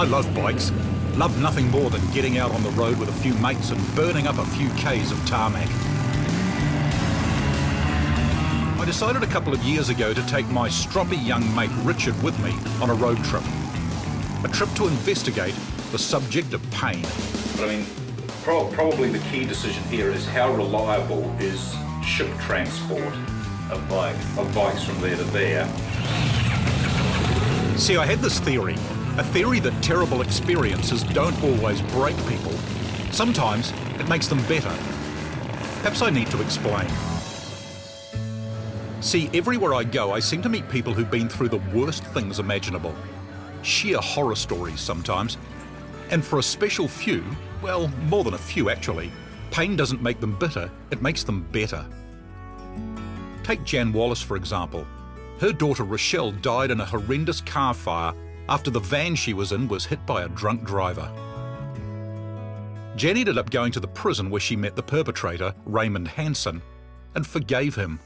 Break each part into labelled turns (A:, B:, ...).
A: I love bikes. Love nothing more than getting out on the road with a few mates and burning up a few Ks of tarmac. I decided a couple of years ago to take my stroppy young mate Richard with me on a road trip. A trip to investigate the subject of pain. But I mean, probably the key decision here is how reliable is ship transport of bikes from there to there. See, I had this theory, a theory that terrible experiences don't always break people. Sometimes it makes them better. Perhaps I need to explain. See, everywhere I go, I seem to meet people who've been through the worst things imaginable. Sheer horror stories sometimes. And for a special few, well, more than a few actually, pain doesn't make them bitter, it makes them better. Take Jan Wallace, for example. Her daughter Rochelle died in a horrendous car fire after the van she was in was hit by a drunk driver. Jan ended up going to the prison where she met the perpetrator, Raymond Hansen, and forgave him.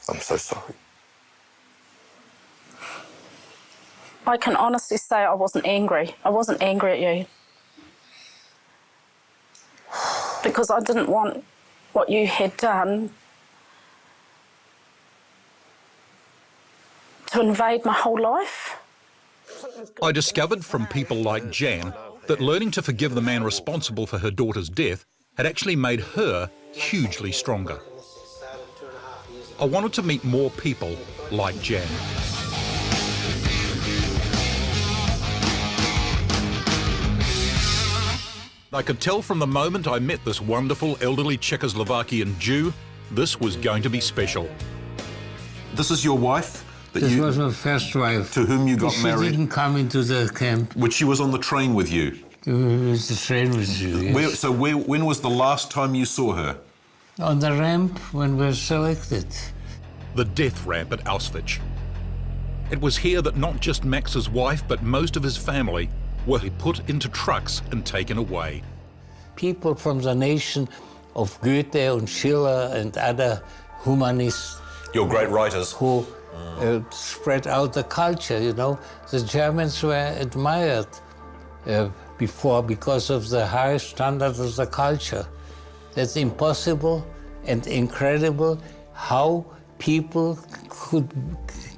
B: I'm so sorry.
C: I can honestly say I wasn't angry. I wasn't angry at you. Because I didn't want what you had done to invade my whole life.
A: I discovered from people like Jan that learning to forgive the man responsible for her daughter's death had actually made her hugely stronger. I wanted to meet more people like Jan. I could tell from the moment I met this wonderful elderly Czechoslovakian Jew, this was going to be special.
B: This is your wife?
D: This was my first wife.
B: To whom you got married?
D: She didn't come into the camp.
B: Which she was on the train with you?
D: It was the train with you, yes.
B: When was the last time you saw her?
D: On the ramp when we were selected.
A: The death ramp at Auschwitz. It was here that not just Max's wife, but most of his family were put into trucks and taken away.
D: People from the nation of Goethe and Schiller and other humanists.
B: Your great writers.
D: Who spread out the culture, you know. The Germans were admired before because of the high standard of the culture. That's impossible and incredible how people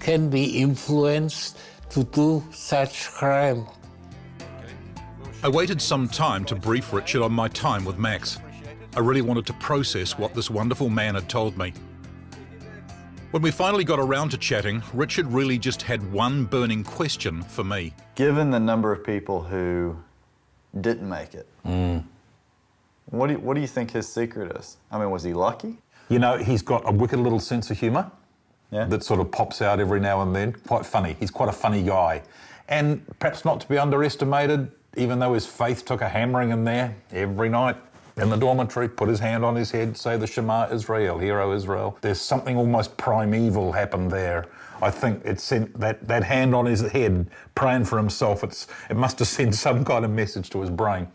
D: can be influenced to do such crime.
A: I waited some time to brief Richard on my time with Max. I really wanted to process what this wonderful man had told me. When we finally got around to chatting, Richard really just had one burning question for me.
E: Given the number of people who didn't make it, what do you think his secret is? I mean, was he lucky?
F: You know, he's got a wicked little sense of humour that sort of pops out every now and then. Quite funny. He's quite a funny guy. And perhaps not to be underestimated, even though his faith took a hammering in there every night in the dormitory, put his hand on his head, say the Shema Israel, Hear O Israel. There's something almost primeval happened there. I think it sent that hand on his head, praying for himself, it must have sent some kind of message to his brain.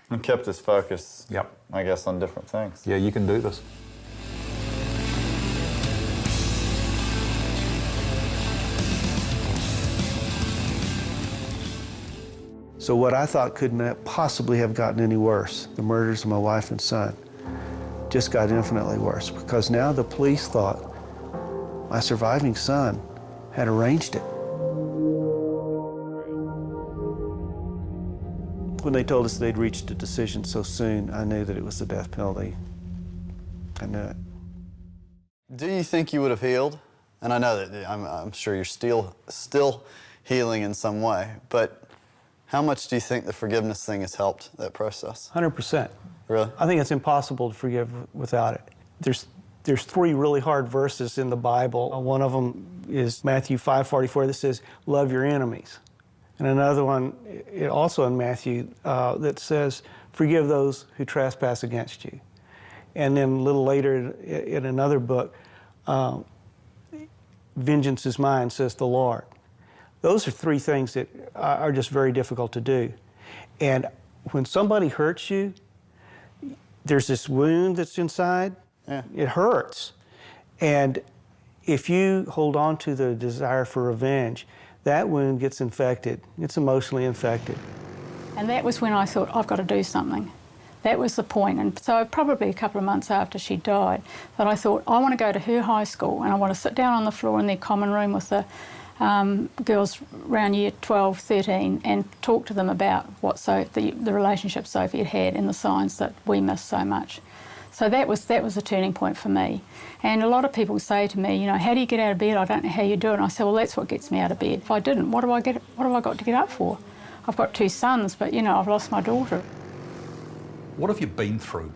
E: And kept his focus,
F: Yep.
E: I guess, on different things.
F: Yeah, you can do this.
G: So what I thought couldn't possibly have gotten any worse, the murders of my wife and son, just got infinitely worse because now the police thought my surviving son had arranged it. When they told us they'd reached a decision so soon, I knew that it was the death penalty. I knew it.
E: Do you think you would have healed? And I know that I'm sure you're still healing in some way, but how much do you think the forgiveness thing has helped that process?
G: 100%.
E: Really?
G: I think it's impossible to forgive without it. There's three really hard verses in the Bible. One of them is Matthew 5:44 that says, love your enemies. And another one, also in Matthew, that says, forgive those who trespass against you. And then a little later in another book, vengeance is mine, says the Lord. Those are three things that are just very difficult to do. And when somebody hurts you, there's this wound that's inside. Yeah. It hurts. And if you hold on to the desire for revenge, that wound gets infected. It's emotionally infected.
H: And that was when I thought, I've got to do something. That was the point. And so probably a couple of months after she died, that I thought, I want to go to her high school and I want to sit down on the floor in their common room with the girls around year 12, 13 and talk to them about what the relationship Sophie had had and the signs that we missed so much. So that was a turning point for me. And a lot of people say to me, you know, how do you get out of bed? I don't know how you do it. And I say, well, that's what gets me out of bed. If I didn't, what have I got to get up for? I've got 2 sons, but, you know, I've lost my daughter.
A: What have you been through?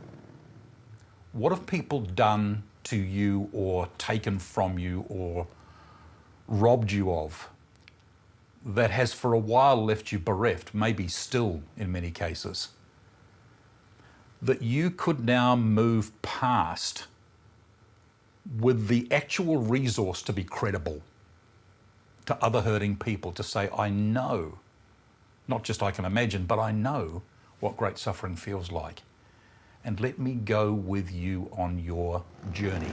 A: What have people done to you or taken from you or robbed you of that has for a while left you bereft, maybe still in many cases, that you could now move past with the actual resource to be credible to other hurting people, to say, I know, not just I can imagine, but I know what great suffering feels like. And let me go with you on your journey.